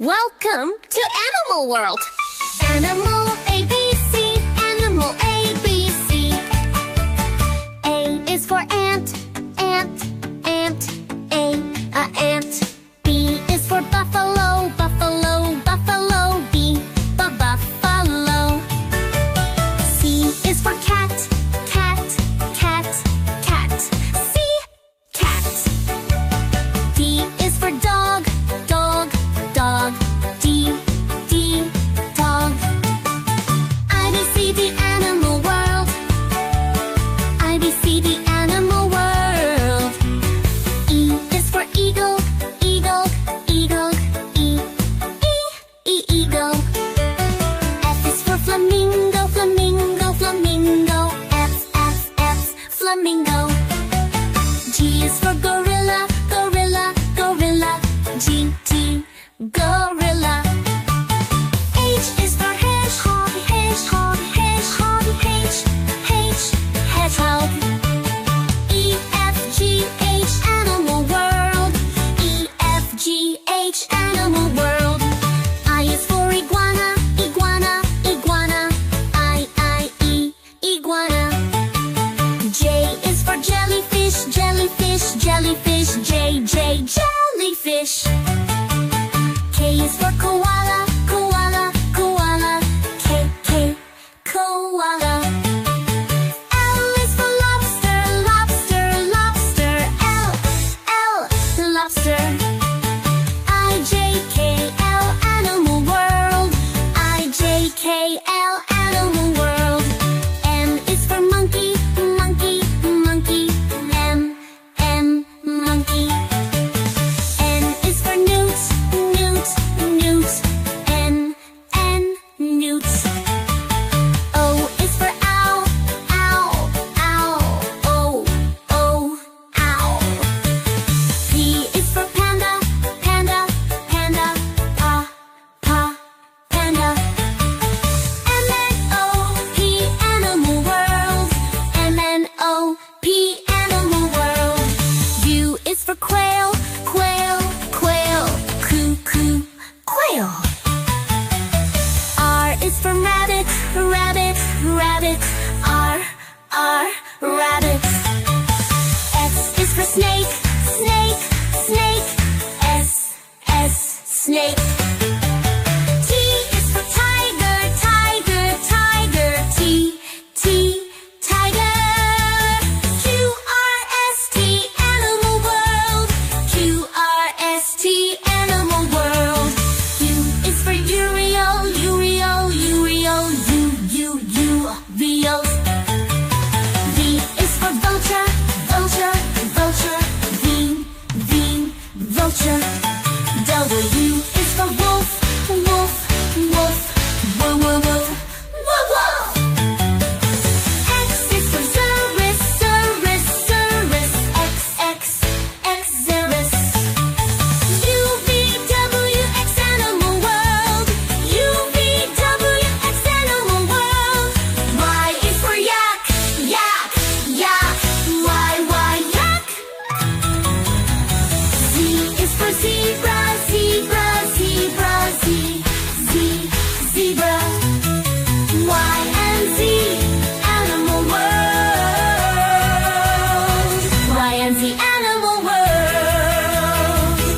Welcome to Animal World. Animal ABC, Animal ABC. A is for ant, ant, ant, a ant. B is for buffalo, buffalo, buffalo. B, buffalo. C is for cat, cat, cat, cat. C, cat. D is for dog, dog, dog. D, dog. ABCD Animal World. ABCD Animal World. E is for eagle, eagle, eagle. Eagle. F is for flamingo, flamingo, flamingo. F, flamingo. G is for gorilla, gorilla, gorilla. G, gorilla. H is for hedgehog, hedgehog, hedgehog, hedgehog. E, F, G, H, Animal World. E, F, G, H, Animal World. I is for iguana, iguana, iguana. I, iguana. J is for jellyfish, jellyfish, jellyfish. J, jellyfish. K is for koala, koala, koala. K, koala. L is for lobster, lobster, lobster. L, lobster. I, J, K, L, Animal World. I, J, K, L, Animal World. M is for monkey, monkey, monkey. M, monkey. N is for newt, newt, newt. N, newt. O is for owl, owl, owl. O, owl. P is for panda, panda, panda. Panda. M-N-O-P, Animal World. M-N-O-P, Animal World. U is for quail, quail, quail. Coo, quail. R is for rabbit, rabbit, rabbit. R, rabbit. S is for snake, snake, snake. S, snake.